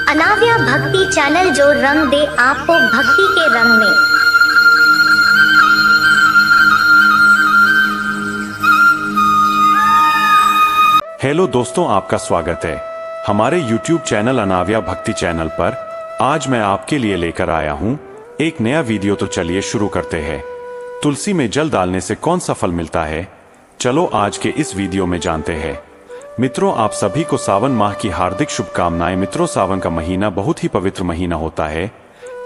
अनाव्या भक्ति चैनल जो रंग दे आपको भक्ति के रंग में। हेलो दोस्तों, आपका स्वागत है हमारे YouTube चैनल अनाव्या भक्ति चैनल पर। आज मैं आपके लिए लेकर आया हूं एक नया वीडियो। तो चलिए शुरू करते हैं। तुलसी में जल डालने से कौन सा फल मिलता है, चलो आज के इस वीडियो में जानते हैं। मित्रों, आप सभी को सावन माह की हार्दिक शुभकामनाएं। मित्रों, सावन का महीना बहुत ही पवित्र महीना होता है।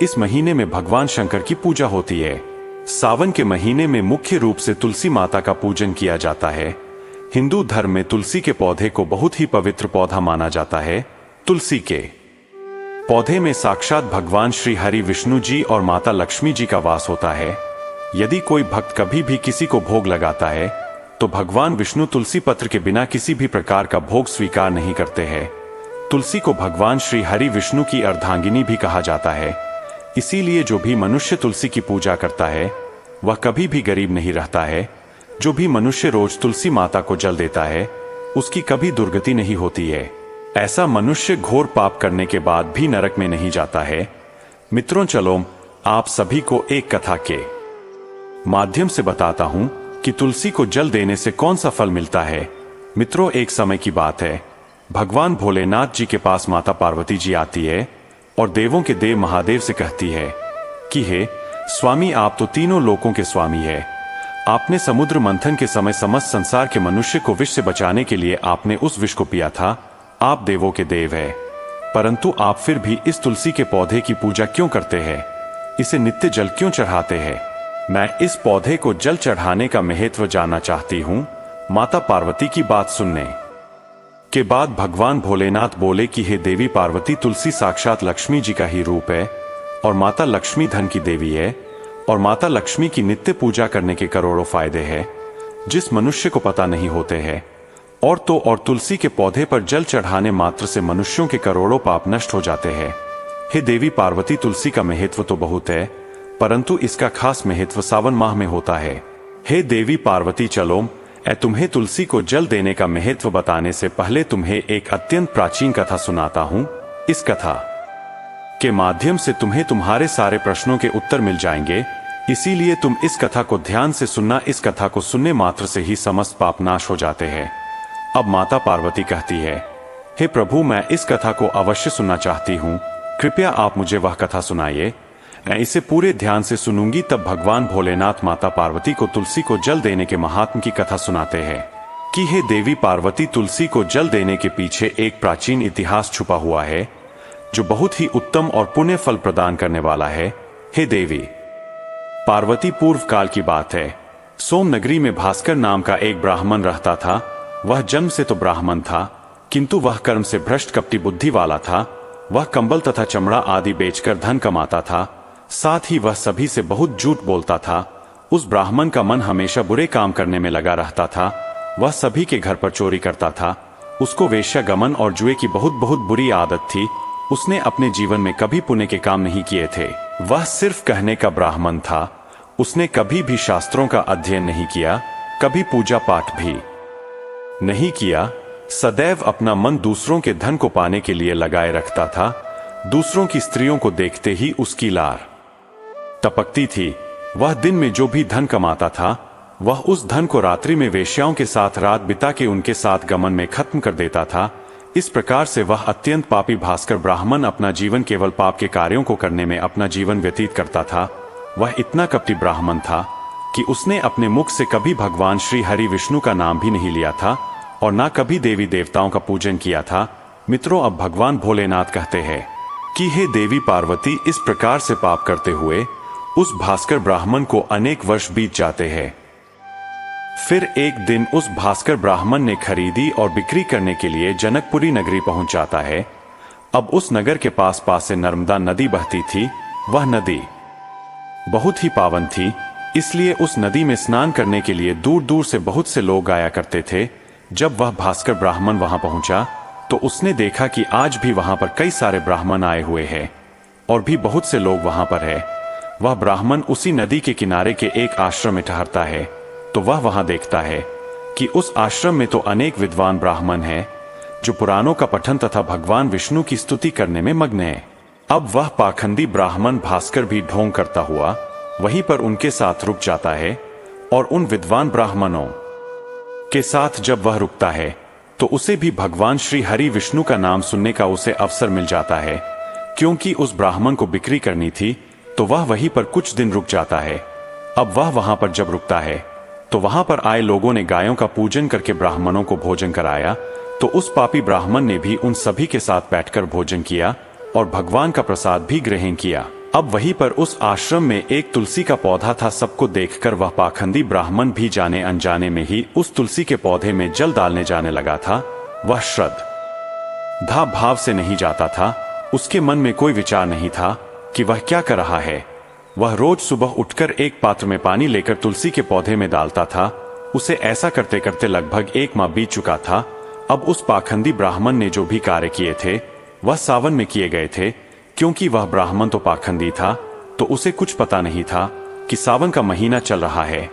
इस महीने में भगवान शंकर की पूजा होती है। सावन के महीने में मुख्य रूप से तुलसी माता का पूजन किया जाता है। हिंदू धर्म में तुलसी के पौधे को बहुत ही पवित्र पौधा माना जाता है। तुलसी के पौधे में साक्षात भगवान श्री हरि विष्णु जी और माता लक्ष्मी जी का वास होता है। यदि कोई भक्त कभी भी किसी को भोग लगाता है तो भगवान विष्णु तुलसी पत्र के बिना किसी भी प्रकार का भोग स्वीकार नहीं करते हैं। तुलसी को भगवान श्री हरि विष्णु की अर्धांगिनी भी कहा जाता है। इसीलिए जो भी मनुष्य तुलसी की पूजा करता है वह कभी भी गरीब नहीं रहता है। जो भी मनुष्य रोज तुलसी माता को जल देता है उसकी कभी दुर्गति नहीं होती है। ऐसा मनुष्य घोर पाप करने के बाद भी नरक में नहीं जाता है। मित्रों, चलो आप सभी को एक कथा के माध्यम से बताता हूं कि तुलसी को जल देने से कौन सा फल मिलता है। मित्रों, एक समय की बात है। भगवान भोलेनाथ जी के पास माता पार्वती जी आती है और देवों के देव महादेव से कहती है कि हे स्वामी, आप तो तीनों लोकों के स्वामी है। आपने समुद्र मंथन के समय समस्त संसार के मनुष्य को विष से बचाने के लिए आपने उस विष को पिया था। आप देवों के देव है, परंतु आप फिर भी इस तुलसी के पौधे की पूजा क्यों करते हैं? इसे नित्य जल क्यों चढ़ाते हैं? मैं इस पौधे को जल चढ़ाने का महत्व जानना चाहती हूँ। माता पार्वती की बात सुनने के बाद भगवान भोलेनाथ बोले कि हे देवी पार्वती, तुलसी साक्षात लक्ष्मी जी का ही रूप है और माता लक्ष्मी धन की देवी है और माता लक्ष्मी की नित्य पूजा करने के करोड़ों फायदे हैं जिस मनुष्य को पता नहीं होते हैं। और तुलसी के पौधे पर जल चढ़ाने मात्र से मनुष्यों के करोड़ों पाप नष्ट हो जाते हैं। हे देवी पार्वती, तुलसी का महत्व तो बहुत है, परंतु इसका खास महत्व सावन माह में होता है। हे देवी पार्वती, चलो तुम्हें तुलसी को जल देने का महत्व बताने से पहले तुम्हें एक अत्यंत प्राचीन कथा सुनाता हूँ। इस कथा के माध्यम से तुम्हें तुम्हारे सारे प्रश्नों के उत्तर मिल जाएंगे, इसीलिए तुम इस कथा को ध्यान से सुनना। इस कथा को सुनने मात्र से ही समस्त पाप नाश हो जाते हैं। अब माता पार्वती कहती है, हे प्रभु, मैं इस कथा को अवश्य सुनना चाहती हूँ। कृपया आप मुझे वह कथा सुनाइए। मैं इसे पूरे ध्यान से सुनूंगी। तब भगवान भोलेनाथ माता पार्वती को तुलसी को जल देने के महात्म की कथा सुनाते हैं कि हे देवी पार्वती, तुलसी को जल देने के पीछे एक प्राचीन इतिहास छुपा हुआ है जो बहुत ही उत्तम और पुण्य फल प्रदान करने वाला है। हे देवी पार्वती, पूर्व काल की बात है। सोम नगरी में भास्कर नाम का एक ब्राह्मण रहता था। वह जन्म से तो ब्राह्मण था, किंतु वह कर्म से भ्रष्ट कपटी बुद्धि वाला था। वह कंबल तथा चमड़ा आदि बेचकर धन कमाता था। साथ ही वह सभी से बहुत झूठ बोलता था। उस ब्राह्मण का मन हमेशा बुरे काम करने में लगा रहता था। वह सभी के घर पर चोरी करता था। उसको वेश्यागमन और जुए की बहुत बुरी आदत थी। उसने अपने जीवन में कभी पुण्य के काम नहीं किए थे। वह सिर्फ कहने का ब्राह्मण था। उसने कभी भी शास्त्रों का अध्ययन नहीं किया, कभी पूजा पाठ भी नहीं किया। सदैव अपना मन दूसरों के धन को पाने के लिए लगाए रखता था। दूसरों की स्त्रियों को देखते ही उसकी लार टपकती थी। वह दिन में जो भी धन कमाता था वह उस धन को रात्रि में वेश्याओं के साथ रात बिता के उनके साथ गमन में खत्म कर देता था। इस प्रकार से वह अत्यंत पापी भास्कर ब्राह्मण अपना जीवन केवल पाप के कार्यों को करने में अपना जीवन व्यतीत करता था। वह इतना कपटी ब्राह्मण था कि उसने अपने मुख से कभी भगवान श्री हरि विष्णु का नाम भी नहीं लिया था और ना कभी देवी देवताओं का पूजन किया था। मित्रों, अब भगवान भोलेनाथ कहते हैं कि हे देवी पार्वती, इस प्रकार से पाप करते हुए उस भास्कर ब्राह्मण को अनेक वर्ष बीत जाते हैं। फिर एक दिन उस भास्कर ब्राह्मण ने खरीदी और बिक्री करने के लिए जनकपुरी नगरी पहुंच जाता है। अब उस नगर के पास से नर्मदा नदी बहती थी। वह नदी बहुत ही पावन थी, इसलिए उस नदी में स्नान करने के लिए दूर दूर से बहुत से लोग आया करते थे। जब वह भास्कर ब्राह्मण वहां पहुंचा तो उसने देखा कि आज भी वहां पर कई सारे ब्राह्मण आए हुए हैं और भी बहुत से लोग वहां पर है। वह ब्राह्मण उसी नदी के किनारे के एक आश्रम में ठहरता है तो वह वहां देखता है कि उस आश्रम में तो अनेक विद्वान ब्राह्मण हैं, जो पुराणों का पठन तथा भगवान विष्णु की स्तुति करने में मग्न है। अब वह पाखंडी ब्राह्मण भास्कर भी ढोंग करता हुआ वहीं पर उनके साथ रुक जाता है, और उन विद्वान ब्राह्मणों के साथ जब वह रुकता है तो उसे भी भगवान श्री हरि विष्णु का नाम सुनने का उसे अवसर मिल जाता है। क्योंकि उस ब्राह्मण को बिक्री करनी थी तो वह वहीं पर कुछ दिन रुक जाता है। अब वह वहां पर जब रुकता है तो वहां पर आए लोगों ने गायों का पूजन करके ब्राह्मणों को भोजन कराया, तो उस पापी ब्राह्मण ने भी उन सभी के साथ बैठकर भोजन किया और भगवान का प्रसाद भी ग्रहण किया। अब वहीं पर उस आश्रम में एक तुलसी का पौधा था। सबको देखकर वह पाखंडी ब्राह्मण भी जाने अनजाने में ही उस तुलसी के पौधे में जल डालने जाने लगा था। वह श्रद्धा भाव से नहीं जाता था, उसके मन में कोई विचार नहीं था कि वह क्या कर रहा है। वह रोज सुबह उठकर एक पात्र में पानी लेकर तुलसी के पौधे में डालता था। उसे ऐसा करते करते लगभग 1 माह बीत चुका था। अब उस पाखंडी ब्राह्मण ने जो भी कार्य किए थे वह सावन में किए गए थे। क्योंकि वह ब्राह्मण तो पाखंडी था, तो उसे कुछ पता नहीं था कि सावन का महीना चल रहा है।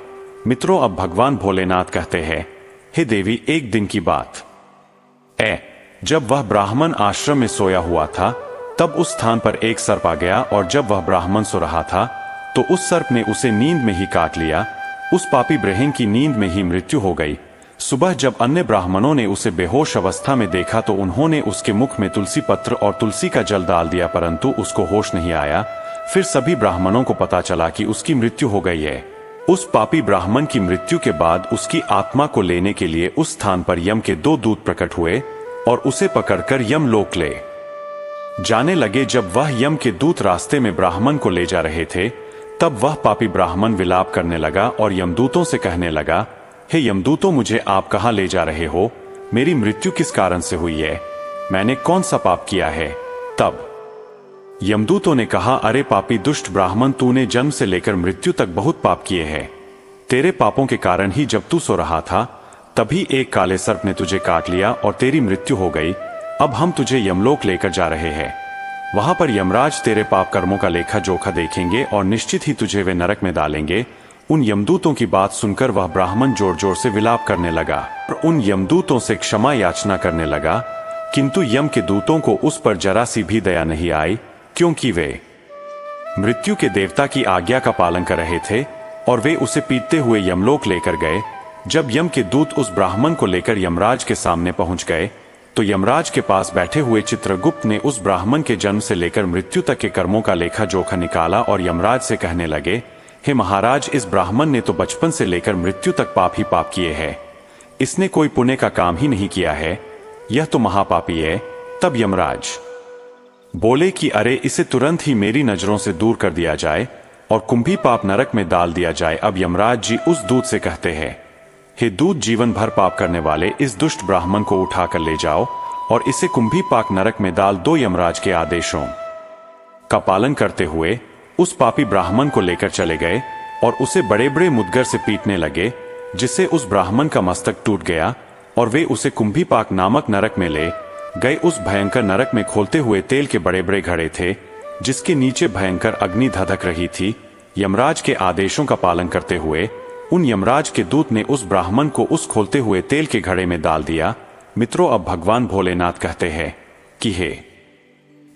मित्रों, अब भगवान भोलेनाथ कहते हैं, हे देवी, एक दिन की बात जब वह ब्राह्मण आश्रम में सोया हुआ था तब उस स्थान पर एक सर्प आ गया, और जब वह ब्राह्मण सो रहा था तो उस सर्प ने उसे नींद में ही काट लिया। उस पापी ब्राह्मण की नींद में ही मृत्यु हो गई। सुबह जब अन्य ब्राह्मणों ने उसे बेहोश अवस्था में देखा तो उन्होंने उसके मुख में तुलसी पत्र और तुलसी का जल डाल दिया, परंतु उसको होश नहीं आया। फिर सभी ब्राह्मणों को पता चला कि उसकी मृत्यु हो गई है। उस पापी ब्राह्मण की मृत्यु के बाद उसकी आत्मा को लेने के लिए उस स्थान पर यम के 2 दूत प्रकट हुए और उसे पकड़कर यमलोक ले जाने लगे। जब वह यम के दूत रास्ते में ब्राह्मण को ले जा रहे थे तब वह पापी ब्राह्मण विलाप करने लगा और यमदूतों से कहने लगा, हे यमदूतों, मुझे आप कहां ले जा रहे हो? मेरी मृत्यु किस कारण से हुई है? मैंने कौन सा पाप किया है? तब यमदूतों ने कहा, अरे पापी दुष्ट ब्राह्मण, तूने जन्म से लेकर मृत्यु तक बहुत पाप किए हैं। तेरे पापों के कारण ही जब तू सो रहा था तभी एक काले सर्प ने तुझे काट लिया और तेरी मृत्यु हो गई। अब हम तुझे यमलोक लेकर जा रहे हैं। वहां पर यमराज तेरे पाप कर्मों का लेखा जोखा देखेंगे और निश्चित ही तुझे वे नरक में डालेंगे। उन यमदूतों की बात सुनकर वह ब्राह्मण जोर जोर से विलाप करने लगा और उन यमदूतों से क्षमा याचना करने लगा, किंतु यम के दूतों को उस पर जरा सी भी दया नहीं आई, क्योंकि वे मृत्यु के देवता की आज्ञा का पालन कर रहे थे और वे उसे पीटते हुए यमलोक लेकर गए। जब यम के दूत उस ब्राह्मण को लेकर यमराज के सामने पहुंच गए तो यमराज के पास बैठे हुए चित्रगुप्त ने उस ब्राह्मण के जन्म से लेकर मृत्यु तक के कर्मों का लेखा जोखा निकाला और यमराज से कहने लगे, हे महाराज, इस ब्राह्मण ने तो बचपन से लेकर मृत्यु तक पाप ही पाप किए हैं। इसने कोई पुण्य का काम ही नहीं किया है। यह तो महापापी है। तब यमराज बोले कि अरे, इसे तुरंत ही मेरी नजरों से दूर कर दिया जाए और कुंभी पाप नरक में डाल दिया जाए। अब यमराज जी उस दूत से कहते हैं, हे दूत, जीवन भर पाप करने वाले इस दुष्ट ब्राह्मण को उठाकर ले जाओ और इसे कुंभी पाक नरक में डाल दो। यमराज के आदेशों का पालन करते हुए उस पापी ब्राह्मण को लेकर चले गए और उसे बड़े बड़े मुद्गर से पीटने लगे, जिससे उस ब्राह्मण का मस्तक टूट गया और वे उसे कुंभी पाक नामक नरक में ले गए। उस भयंकर नरक में खोलते हुए तेल के बड़े बड़े घड़े थे, जिसके नीचे भयंकर अग्नि धधक रही थी। यमराज के आदेशों का पालन करते हुए उन यमराज के दूत ने उस ब्राह्मण को उस खोलते हुए तेल के घड़े में डाल दिया। मित्रों, अब भगवान भोलेनाथ कहते हैं कि हे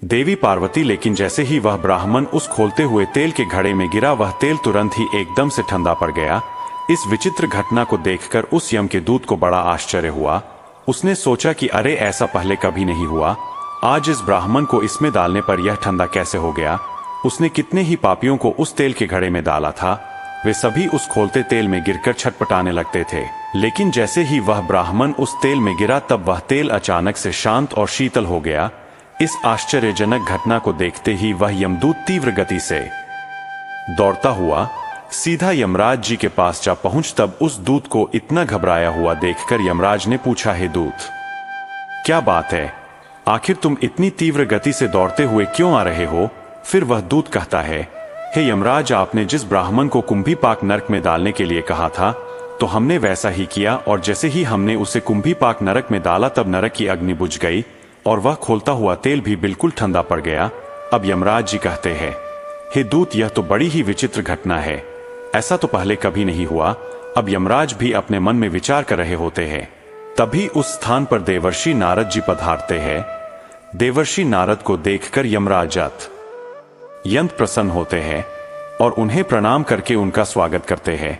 देवी पार्वती, लेकिन जैसे ही वह ब्राह्मण उस खोलते हुए तेल के घड़े में गिरा, वह तेल तुरंत ही एकदम से ठंडा पड़ गया। इस विचित्र घटना को देखकर उस यम के दूत को बड़ा आश्चर्य हुआ। उसने सोचा कि अरे, ऐसा पहले कभी नहीं हुआ। आज इस ब्राह्मण को इसमें डालने पर यह ठंडा कैसे हो गया? उसने कितने ही पापियों को उस तेल के घड़े में डाला था। वे सभी उस खोलते तेल में गिरकर छटपटाने लगते थे। लेकिन जैसे ही वह ब्राह्मण उस तेल में गिरा, तब वह तेल अचानक से शांत और शीतल हो गया। इस आश्चर्यजनक घटना को देखते ही वह यमदूत तीव्र गति से दौड़ता हुआ सीधा यमराज जी के पास जा पहुंच। तब उस दूत को इतना घबराया हुआ देखकर यमराज ने पूछा, हे दूत, क्या बात है? आखिर तुम इतनी तीव्र गति से दौड़ते हुए क्यों आ रहे हो? फिर वह दूत कहता है, हे यमराज, आपने जिस ब्राह्मण को कुंभी पाक नरक में डालने के लिए कहा था, तो हमने वैसा ही किया, और जैसे ही हमने उसे कुंभी पाक नरक में डाला तब नरक की अग्नि बुझ गई और वह खोलता हुआ तेल भी बिल्कुल ठंडा पड़ गया। अब यमराज जी कहते हैं, हे दूत, यह तो बड़ी ही विचित्र घटना है। ऐसा तो पहले कभी नहीं हुआ। अब यमराज भी अपने मन में विचार कर रहे होते हैं तभी उस स्थान पर देवर्षि नारद जी पधारते हैं। देवर्षि नारद को देखकर यमराज अत्यंत प्रसन्न होते हैं और उन्हें प्रणाम करके उनका स्वागत करते हैं।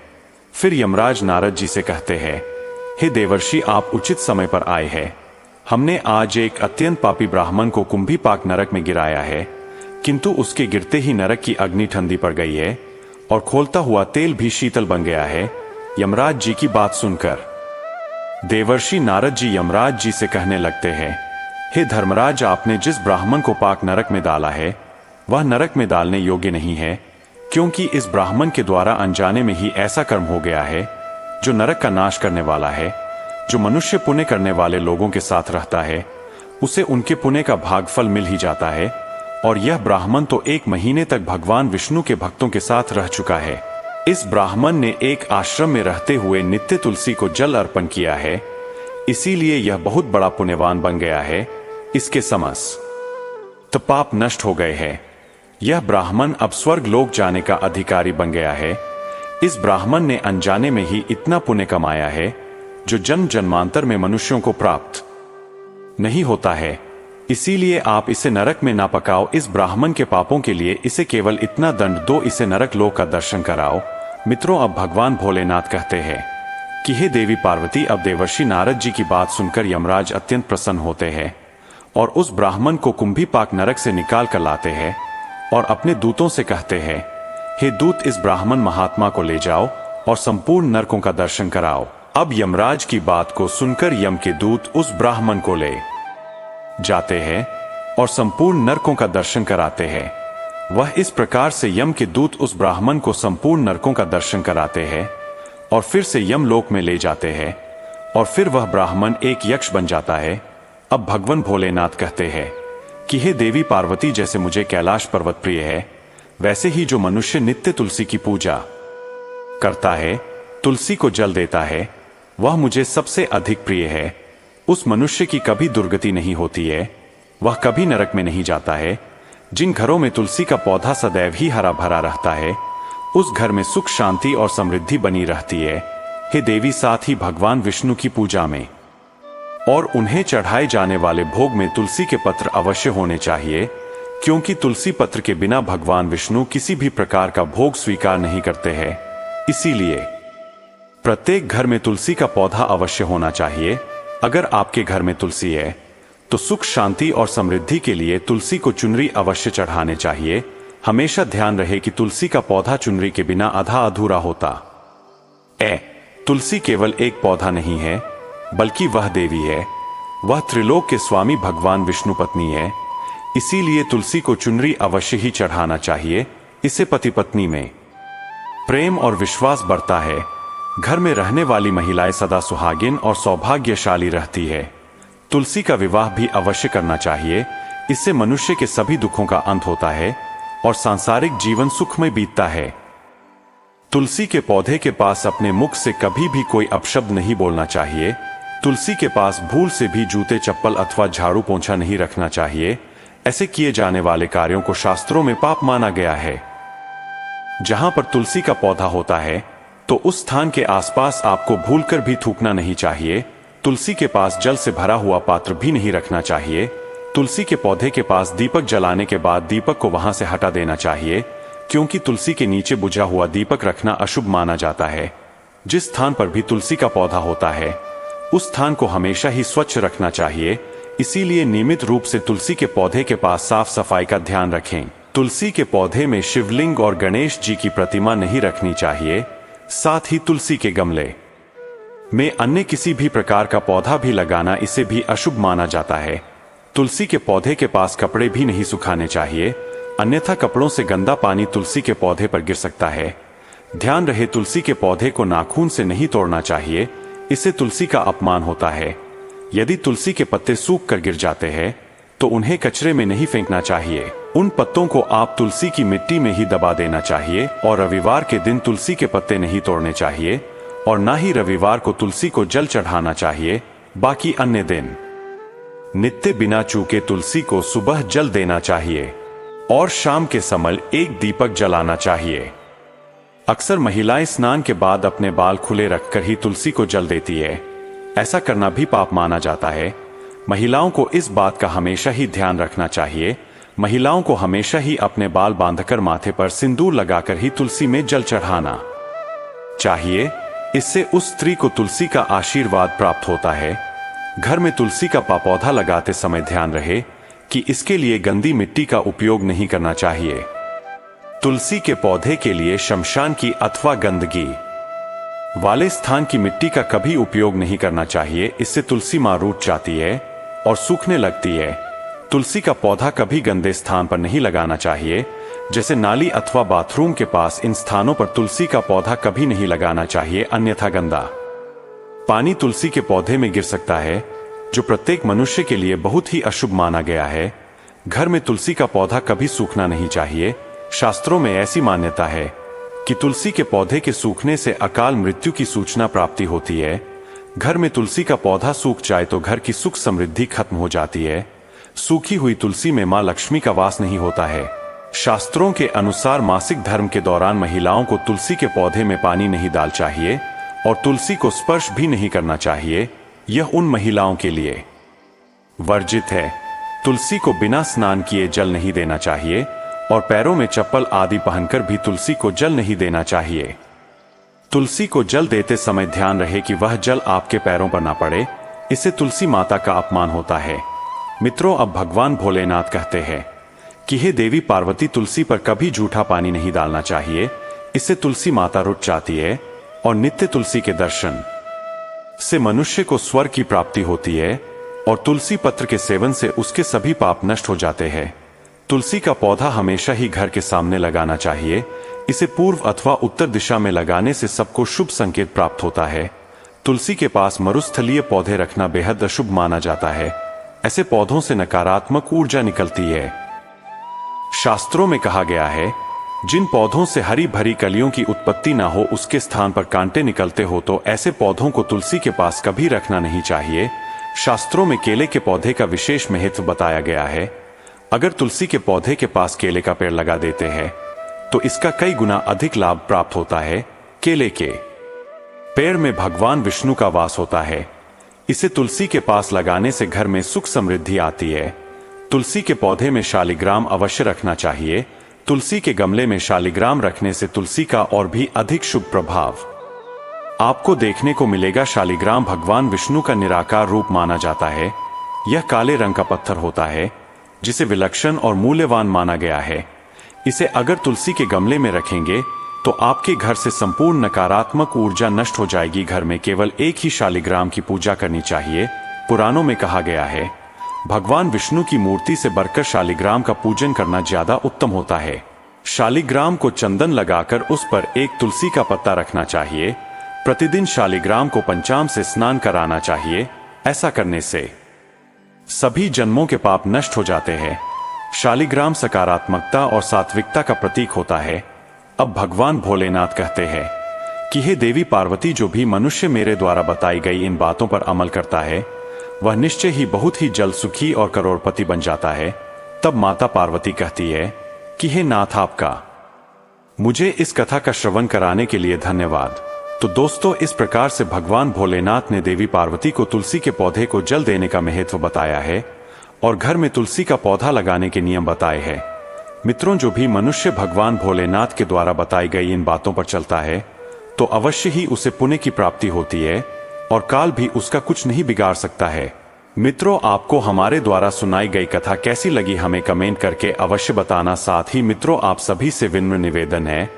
फिर यमराज नारद जी से कहते हैं, हे देवर्षि, आप उचित समय पर आए हैं। हमने आज एक अत्यंत पापी ब्राह्मण को कुंभीपाक नरक में गिराया है, किंतु उसके गिरते ही नरक की अग्नि ठंडी पड़ गई है और खोलता हुआ तेल भी शीतल बन गया है। यमराज जी की बात सुनकर देवर्षि नारद जी यमराज जी से कहने लगते हैं, हे धर्मराज, आपने जिस ब्राह्मण को पाक नरक में डाला है वह नरक में डालने योग्य नहीं है, क्योंकि इस ब्राह्मण के द्वारा अनजाने में ही ऐसा कर्म हो गया है जो नरक का नाश करने वाला है। जो मनुष्य पुण्य करने वाले लोगों के साथ रहता है उसे उनके पुण्य का भागफल मिल ही जाता है, और यह ब्राह्मण तो 1 महीने तक भगवान विष्णु के भक्तों के साथ रह चुका है। इस ब्राह्मण ने एक आश्रम में रहते हुए नित्य तुलसी को जल अर्पण किया है, इसीलिए यह बहुत बड़ा पुण्यवान बन गया है। इसके समस्त पाप नष्ट हो गए हैं। यह ब्राह्मण अब स्वर्ग लोक जाने का अधिकारी बन गया है। इस ब्राह्मण ने अनजाने में ही इतना पुण्य कमाया है जो जन्म जन्मांतर में मनुष्यों को प्राप्त नहीं होता है। इसीलिए आप इसे नरक में ना पकाओ। इस ब्राह्मण के पापों के लिए इसे केवल इतना दंड दो, इसे नरक लोक का दर्शन कराओ। मित्रों, अब भगवान भोलेनाथ कहते हैं कि हे देवी पार्वती, अब देवर्षि नारद जी की बात सुनकर यमराज अत्यंत प्रसन्न होते हैं और उस ब्राह्मण को कुंभीपाक नरक से निकाल कर लाते हैं और अपने दूतों से कहते हैं, हे दूत, इस ब्राह्मण महात्मा को ले जाओ और संपूर्ण नरकों का दर्शन कराओ। अब यमराज की बात को सुनकर यम के दूत उस ब्राह्मण को ले जाते हैं और संपूर्ण नरकों का दर्शन कराते हैं। वह इस प्रकार से यम के दूत उस ब्राह्मण को संपूर्ण नरकों का दर्शन कराते हैं और फिर से यमलोक में ले जाते हैं और फिर वह ब्राह्मण एक यक्ष बन जाता है। अब भगवान भोलेनाथ कहते हैं कि हे देवी पार्वती, जैसे मुझे कैलाश पर्वत प्रिय है, वैसे ही जो मनुष्य नित्य तुलसी की पूजा करता है, तुलसी को जल देता है, वह मुझे सबसे अधिक प्रिय है। उस मनुष्य की कभी दुर्गति नहीं होती है, वह कभी नरक में नहीं जाता है। जिन घरों में तुलसी का पौधा सदैव ही हरा भरा रहता है, उस घर में सुख शांति और समृद्धि बनी रहती है। हे देवी, साथ ही भगवान विष्णु की पूजा में और उन्हें चढ़ाए जाने वाले भोग में तुलसी के पत्र अवश्य होने चाहिए, क्योंकि तुलसी पत्र के बिना भगवान विष्णु किसी भी प्रकार का भोग स्वीकार नहीं करते हैं। इसीलिए प्रत्येक घर में तुलसी का पौधा अवश्य होना चाहिए। अगर आपके घर में तुलसी है तो सुख शांति और समृद्धि के लिए तुलसी को चुनरी अवश्य चढ़ाने चाहिए। हमेशा ध्यान रहे कि तुलसी का पौधा चुनरी के बिना आधा अधूरा होता है। तुलसी केवल एक पौधा नहीं है, बल्कि वह देवी है। वह त्रिलोक के स्वामी भगवान विष्णु पत्नी है। इसीलिए तुलसी को चुनरी अवश्य ही चढ़ाना चाहिए। इससे पति पत्नी में प्रेम और विश्वास बढ़ता है। घर में रहने वाली महिलाएं सदा सुहागिन और सौभाग्यशाली रहती है। तुलसी का विवाह भी अवश्य करना चाहिए। इससे मनुष्य के सभी दुखों का अंत होता है और सांसारिक जीवन सुखमय बीतता है। तुलसी के पौधे के पास अपने मुख से कभी भी कोई अपशब्द नहीं बोलना चाहिए। तुलसी के पास भूल से भी जूते चप्पल अथवा झाड़ू पोंछा नहीं रखना चाहिए। ऐसे किए जाने वाले कार्यों को शास्त्रों में पाप माना गया है। जहां पर तुलसी का पौधा होता है तो उस स्थान के आसपास आपको भूलकर भी थूकना नहीं चाहिए। तुलसी के पास जल से भरा हुआ पात्र भी नहीं रखना चाहिए। तुलसी के पौधे के पास दीपक जलाने के बाद दीपक को वहां से हटा देना चाहिए, क्योंकि तुलसी के नीचे बुझा हुआ दीपक रखना अशुभ माना जाता है। जिस स्थान पर भी तुलसी का पौधा होता है उस स्थान को हमेशा ही स्वच्छ रखना चाहिए। इसीलिए नियमित रूप से तुलसी के पौधे के पास साफ सफाई का ध्यान रखें। तुलसी के पौधे में शिवलिंग और गणेश जी की प्रतिमा नहीं रखनी चाहिए। साथ ही तुलसी के गमले में अन्य किसी भी प्रकार का पौधा भी लगाना इसे भी अशुभ माना जाता है। तुलसी के पौधे के पास कपड़े भी नहीं सुखाने चाहिए, अन्यथा कपड़ों से गंदा पानी तुलसी के पौधे पर गिर सकता है। ध्यान रहे, तुलसी के पौधे को नाखून से नहीं तोड़ना चाहिए, इससे तुलसी का अपमान होता है। यदि तुलसी के पत्ते सूख कर गिर जाते हैं तो उन्हें कचरे में नहीं फेंकना चाहिए। उन पत्तों को आप तुलसी की मिट्टी में ही दबा देना चाहिए और रविवार के दिन तुलसी के पत्ते नहीं तोड़ने चाहिए और ना ही रविवार को तुलसी को जल चढ़ाना चाहिए। बाकी अन्य दिन नित्य बिना चूके तुलसी को सुबह जल देना चाहिए और शाम के समय एक दीपक जलाना चाहिए। अक्सर महिलाएं स्नान के बाद अपने बाल खुले रखकर ही तुलसी को जल देती है। ऐसा करना भी पाप माना जाता है। महिलाओं को इस बात का हमेशा ही ध्यान रखना चाहिए। महिलाओं को हमेशा ही अपने बाल बांधकर माथे पर सिंदूर लगाकर ही तुलसी में जल चढ़ाना चाहिए। इससे उस स्त्री को तुलसी का आशीर्वाद प्राप्त होता है। घर में तुलसी का पौधा लगाते समय ध्यान रहे कि इसके लिए गंदी मिट्टी का उपयोग नहीं करना चाहिए। तुलसी के पौधे के लिए शमशान की अथवा गंदगी वाले स्थान की मिट्टी का कभी उपयोग नहीं करना चाहिए। इससे तुलसी मां रूठ जाती है और सूखने लगती है। तुलसी का पौधा कभी गंदे स्थान पर नहीं लगाना चाहिए, जैसे नाली अथवा बाथरूम के पास। इन स्थानों पर तुलसी का पौधा कभी नहीं लगाना चाहिए, अन्यथा गंदा पानी तुलसी के पौधे में गिर सकता है, जो प्रत्येक मनुष्य के लिए बहुत ही अशुभ माना गया है। घर में तुलसी का पौधा कभी सूखना नहीं चाहिए। शास्त्रों में ऐसी मान्यता है कि तुलसी के पौधे के सूखने से अकाल मृत्यु की सूचना प्राप्ति होती है। घर में तुलसी का पौधा सूख जाए तो घर की सुख समृद्धि खत्म हो जाती है। सूखी हुई तुलसी में मां लक्ष्मी का वास नहीं होता है। शास्त्रों के अनुसार मासिक धर्म के दौरान महिलाओं को तुलसी के पौधे में पानी नहीं डाल चाहिए और तुलसी को स्पर्श भी नहीं करना चाहिए। यह उन महिलाओं के लिए वर्जित है। तुलसी को बिना स्नान किए जल नहीं देना चाहिए और पैरों में चप्पल आदि पहनकर भी तुलसी को जल नहीं देना चाहिए। तुलसी को जल देते समय ध्यान रहे कि वह जल आपके पैरों पर ना पड़े, इससे तुलसी माता का अपमान होता है। मित्रों, अब भगवान भोलेनाथ कहते हैं कि हे देवी पार्वती, तुलसी पर कभी जूठा पानी नहीं डालना चाहिए, इससे तुलसी माता रुठ जाती है और नित्य तुलसी के दर्शन से मनुष्य को स्वर्ग की प्राप्ति होती है और तुलसी पत्र के सेवन से उसके सभी पाप नष्ट हो जाते हैं। तुलसी का पौधा हमेशा ही घर के सामने लगाना चाहिए। इसे पूर्व अथवा उत्तर दिशा में लगाने से सबको शुभ संकेत प्राप्त होता है। तुलसी के पास मरुस्थलीय पौधे रखना बेहद अशुभ माना जाता है। ऐसे पौधों से नकारात्मक ऊर्जा निकलती है। शास्त्रों में कहा गया है, जिन पौधों से हरी भरी कलियों की उत्पत्ति ना हो, उसके स्थान पर कांटे निकलते हो, तो ऐसे पौधों को तुलसी के पास कभी रखना नहीं चाहिए। शास्त्रों में केले के पौधे का विशेष महत्व बताया गया है। अगर तुलसी के पौधे के पास केले का पेड़ लगा देते हैं तो इसका कई गुना अधिक लाभ प्राप्त होता है। केले के पेड़ में भगवान विष्णु का वास होता है। इसे तुलसी के पास लगाने से घर में सुख समृद्धि आती है। तुलसी के पौधे में शालिग्राम अवश्य रखना चाहिए। तुलसी के गमले में शालिग्राम रखने से तुलसी का और भी अधिक शुभ प्रभाव आपको देखने को मिलेगा। शालिग्राम भगवान विष्णु का निराकार रूप माना जाता है। यह काले रंग का पत्थर होता है जिसे विलक्षण और मूल्यवान माना गया है। इसे अगर तुलसी के गमले में रखेंगे तो आपके घर से संपूर्ण नकारात्मक ऊर्जा नष्ट हो जाएगी। घर में केवल एक ही शालिग्राम की पूजा करनी चाहिए। पुराणों में कहा गया है, भगवान विष्णु की मूर्ति से बढ़कर शालिग्राम का पूजन करना ज्यादा उत्तम होता है। शालिग्राम को चंदन लगाकर उस पर एक तुलसी का पत्ता रखना चाहिए। प्रतिदिन शालिग्राम को पंचामृत से स्नान कराना चाहिए। ऐसा करने से सभी जन्मों के पाप नष्ट हो जाते हैं। शालिग्राम सकारात्मकता और सात्विकता का प्रतीक होता है। अब भगवान भोलेनाथ कहते हैं कि हे देवी पार्वती, जो भी मनुष्य मेरे द्वारा बताई गई इन बातों पर अमल करता है वह निश्चय ही बहुत ही जल्द सुखी और करोड़पति बन जाता है। तब माता पार्वती कहती है कि हे नाथ, आपका मुझे इस कथा का श्रवण कराने के लिए धन्यवाद। तो दोस्तों, इस प्रकार से भगवान भोलेनाथ ने देवी पार्वती को तुलसी के पौधे को जल देने का महत्व बताया है और घर में तुलसी का पौधा लगाने के नियम बताए हैं। मित्रों, जो भी मनुष्य भगवान भोलेनाथ के द्वारा बताई गई इन बातों पर चलता है तो अवश्य ही उसे पुण्य की प्राप्ति होती है और काल भी उसका कुछ नहीं बिगाड़ सकता है। मित्रों, आपको हमारे द्वारा सुनाई गई कथा कैसी लगी हमें कमेंट करके अवश्य बताना। साथ ही मित्रों, आप सभी से विनम्र निवेदन है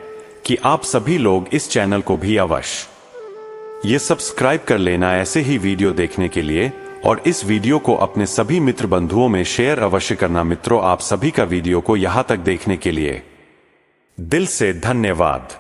कि आप सभी लोग इस चैनल को भी अवश्य ये सब्सक्राइब कर लेना ऐसे ही वीडियो देखने के लिए, और इस वीडियो को अपने सभी मित्र बंधुओं में शेयर अवश्य करना। मित्रों, आप सभी का वीडियो को यहां तक देखने के लिए दिल से धन्यवाद।